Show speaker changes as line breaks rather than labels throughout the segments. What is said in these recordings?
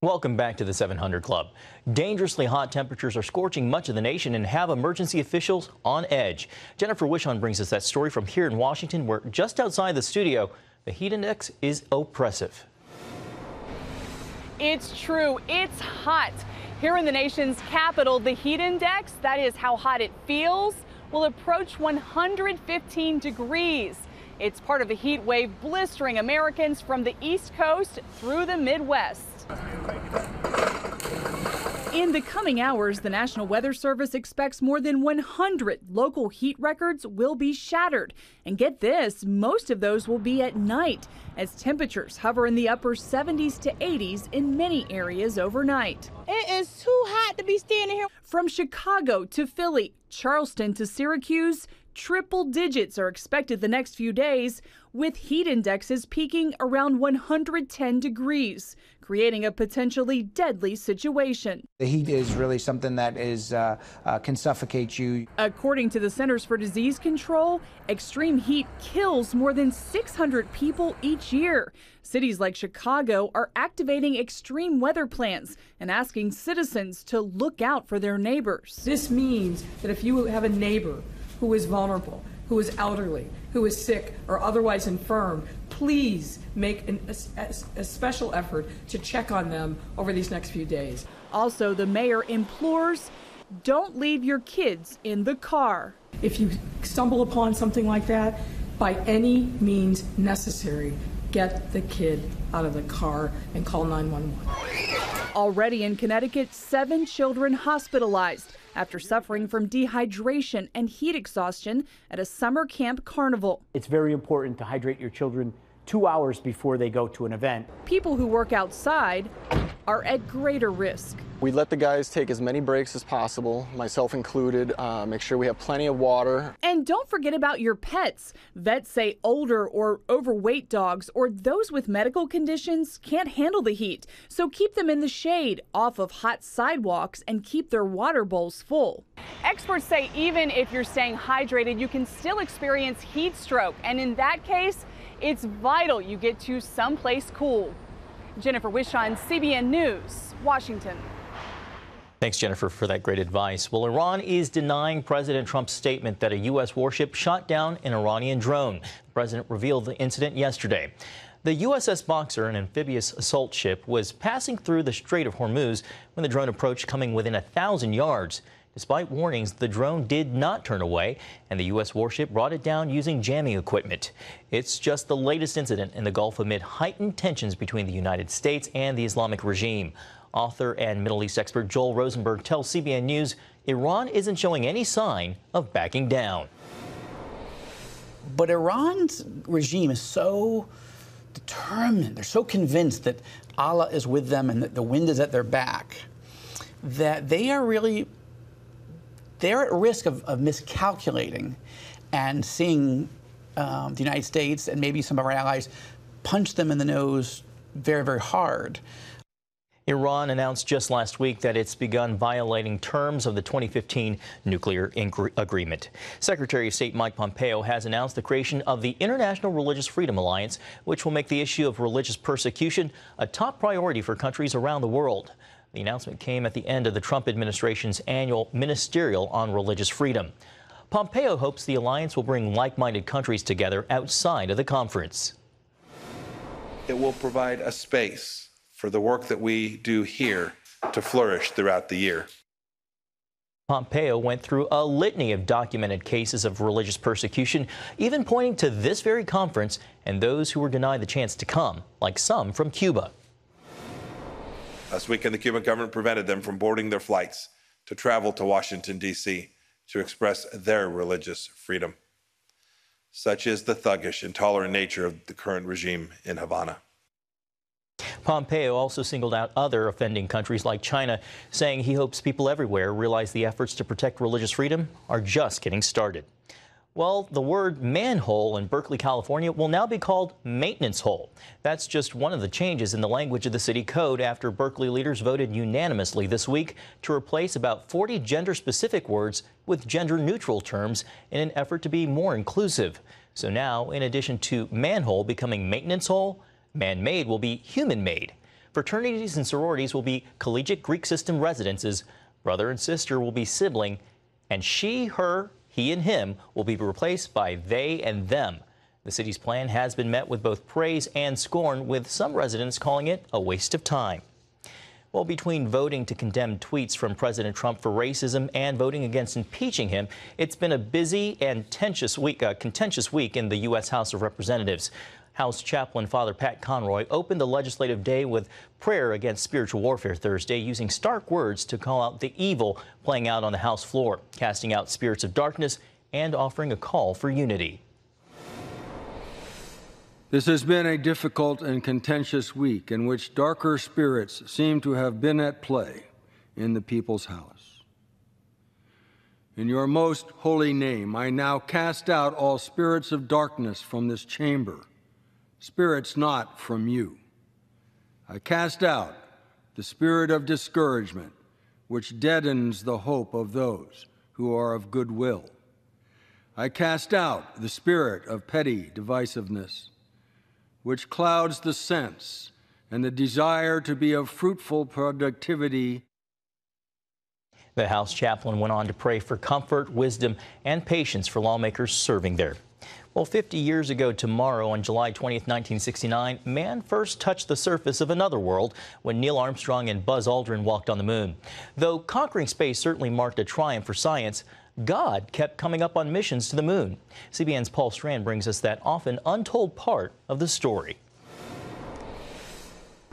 Welcome back to the 700 Club. Dangerously hot temperatures are scorching much of the nation and have emergency officials on edge. Jennifer Wishon brings us that story from here in Washington, where just outside the studio, the heat index is oppressive.
It's true. It's hot. Here in the nation's capital, the heat index, that is how hot it feels, will approach 115 degrees. It's part of the heat wave blistering Americans from the East Coast through the Midwest. In the coming hours, the National Weather Service expects more than 100 local heat records will be shattered. And get this, most of those will be at night, as temperatures hover in the upper 70s to 80s in many areas overnight.
It is too hot to be standing here.
From Chicago to Philly, Charleston to Syracuse, triple digits are expected the next few days, with heat indexes peaking around 110 degrees, creating a potentially deadly situation.
The heat is really something that can suffocate you.
According to the Centers for Disease Control, extreme heat kills more than 600 people each year. Cities like Chicago are activating extreme weather plans and asking citizens to look out for their neighbors.
This means that if you have a neighbor who is vulnerable, who is elderly, who is sick or otherwise infirm, please make a special effort to check on them over these next few days.
Also, the mayor implores, don't leave your kids in the car.
If you stumble upon something like that, by any means necessary, get the kid out of the car and call 911.
Already in Connecticut, 7 children hospitalized after suffering from dehydration and heat exhaustion at a summer camp carnival.
It's very important to hydrate your children 2 hours before they go to an event.
People who work outside are at greater risk.
We let the guys take as many breaks as possible, myself included, make sure we have plenty of water.
And don't forget about your pets. Vets say older or overweight dogs or those with medical conditions can't handle the heat. So keep them in the shade, off of hot sidewalks, and keep their water bowls full. Experts say even if you're staying hydrated, you can still experience heat stroke. And in that case, it's vital you get to someplace cool. Jennifer Wishon, CBN News, Washington.
Thanks, Jennifer, for that great advice. Well, Iran is denying President Trump's statement that a U.S. warship shot down an Iranian drone. The president revealed the incident yesterday. The USS Boxer, an amphibious assault ship, was passing through the Strait of Hormuz when the drone approached, coming within 1,000 yards. Despite warnings, the drone did not turn away, and the U.S. warship brought it down using jamming equipment. It's just the latest incident in the Gulf amid heightened tensions between the United States and the Islamic regime. Author and Middle East expert Joel Rosenberg tells CBN News Iran isn't showing any sign of backing down.
But Iran's regime is so determined, they're so convinced that Allah is with them and that the wind is at their back, that they're at risk of miscalculating and seeing the United States and maybe some of our allies punch them in the nose very, very hard.
Iran announced just last week that it's begun violating terms of the 2015 nuclear agreement. Secretary of State Mike Pompeo has announced the creation of the International Religious Freedom Alliance, which will make the issue of religious persecution a top priority for countries around the world. The announcement came at the end of the Trump administration's annual Ministerial on Religious Freedom. Pompeo hopes the alliance will bring like-minded countries together outside of the conference.
It will provide a space for the work that we do here to flourish throughout the year.
Pompeo went through a litany of documented cases of religious persecution, even pointing to this very conference and those who were denied the chance to come, like some from Cuba.
Last weekend, the Cuban government prevented them from boarding their flights to travel to Washington, D.C. to express their religious freedom. Such is the thuggish, intolerant nature of the current regime in Havana.
Pompeo also singled out other offending countries like China, saying he hopes people everywhere realize the efforts to protect religious freedom are just getting started. Well, the word manhole in Berkeley, California will now be called maintenance hole. That's just one of the changes in the language of the city code after Berkeley leaders voted unanimously this week to replace about 40 gender-specific words with gender-neutral terms in an effort to be more inclusive. So now, in addition to manhole becoming maintenance hole, man-made will be human-made. Fraternities and sororities will be collegiate Greek system residences. Brother and sister will be sibling, and she, her, he, and him will be replaced by they and them. The city's plan has been met with both praise and scorn, with some residents calling it a waste of time. Well, between voting to condemn tweets from President Trump for racism and voting against impeaching him, it's been a busy and contentious week in the U.S. House of Representatives. House Chaplain Father Pat Conroy opened the legislative day with prayer against spiritual warfare Thursday, using stark words to call out the evil playing out on the House floor, casting out spirits of darkness and offering a call for unity.
This has been a difficult and contentious week in which darker spirits seem to have been at play in the people's house. In your most holy name, I now cast out all spirits of darkness from this chamber, spirits not from you. I cast out the spirit of discouragement, which deadens the hope of those who are of good will. I cast out the spirit of petty divisiveness, which clouds the sense and the desire to be of fruitful productivity.
The House chaplain went on to pray for comfort, wisdom, and patience for lawmakers serving there. Well, 50 years ago tomorrow, on July 20th, 1969, man first touched the surface of another world when Neil Armstrong and Buzz Aldrin walked on the moon. Though conquering space certainly marked a triumph for science, God kept coming up on missions to the moon. CBN's Paul Strand brings us that often untold part of the story.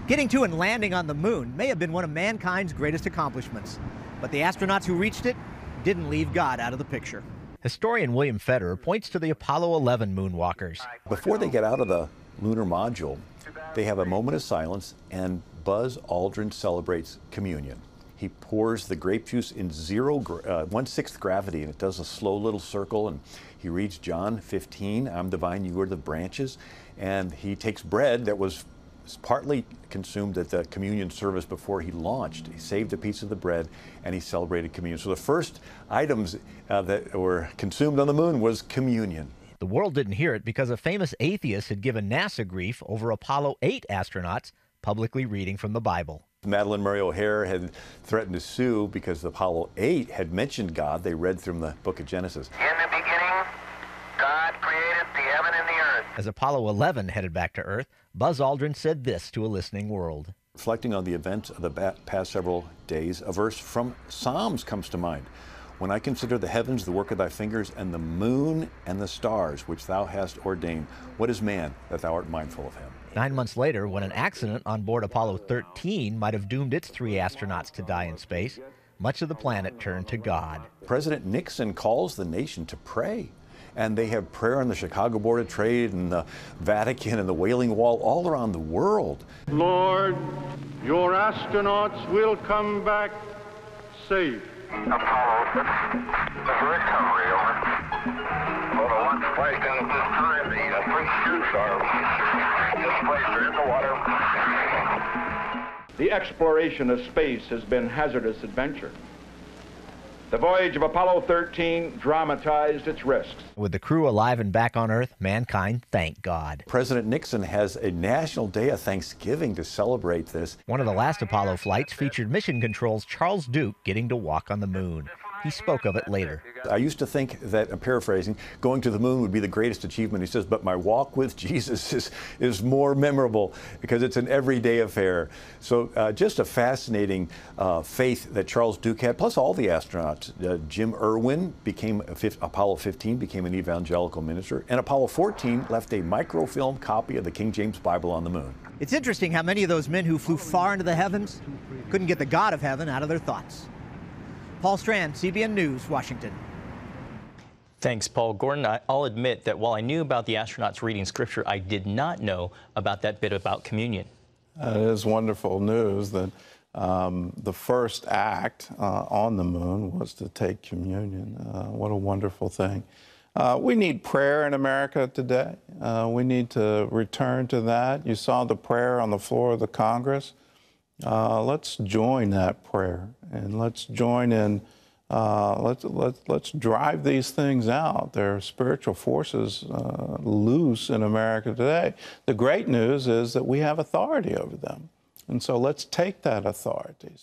Getting to and landing on the moon may have been one of mankind's greatest accomplishments, but the astronauts who reached it didn't leave God out of the picture.
Historian William Federer points to the Apollo 11 moonwalkers.
Before they get out of the lunar module, they have a moment of silence, and Buzz Aldrin celebrates communion. He pours the grape juice in 1/6 gravity, and it does a slow little circle, and he reads John 15, I'm the vine, you are the branches, and he takes bread that was partly consumed at the communion service before he launched. He saved a piece of the bread, and he celebrated communion. So the first items that were consumed on the moon was communion.
The world didn't hear it because a famous atheist had given NASA grief over Apollo 8 astronauts publicly reading from the Bible.
Madalyn Murray O'Hair had threatened to sue because Apollo 8 had mentioned God. They read from the book of Genesis.
In the beginning, God created the heaven and the earth.
As Apollo 11 headed back to Earth, Buzz Aldrin said this to a listening world.
Reflecting on the events of the past several days, a verse from Psalms comes to mind. When I consider the heavens, the work of thy fingers, and the moon and the stars, which thou hast ordained, what is man that thou art mindful of him?
9 months later, when an accident on board Apollo 13 might have doomed its 3 astronauts to die in space, much of the planet turned to God.
President Nixon calls the nation to pray. And they have prayer on the Chicago Board of Trade and the Vatican and the Wailing Wall all around the world.
Lord, your astronauts will come back safe.
Apollo, this is recovery, over. For the one flight at this time, the 3 chutes are displaced in the water.
The exploration of space has been hazardous adventure. The voyage of Apollo 13 dramatized its risks.
With the crew alive and back on Earth, mankind thanked God.
President Nixon has a national day of Thanksgiving to celebrate this.
One of the last Apollo flights featured Mission Control's Charles Duke getting to walk on the moon. He spoke of it later.
I used to think that, I'm paraphrasing, going to the moon would be the greatest achievement. He says, but my walk with Jesus is more memorable because it's an everyday affair. So just a fascinating faith that Charles Duke had, plus all the astronauts. Jim Irwin became, Apollo 15 became an evangelical minister, and Apollo 14 left a microfilm copy of the King James Bible on the moon.
It's interesting how many of those men who flew far into the heavens couldn't get the God of heaven out of their thoughts. Paul Strand, CBN News, Washington.
Thanks, Paul. Gordon, I'll admit that while I knew about the astronauts reading scripture, I did not know about that bit about communion.
It is wonderful news that the first act on the moon was to take communion. What a wonderful thing. We need prayer in America today. We need to return to that. You saw the prayer on the floor of the Congress. Let's join that prayer, and let's join in. Let's drive these things out. There are spiritual forces loose in America today. The great news is that we have authority over them. And so let's take that authority.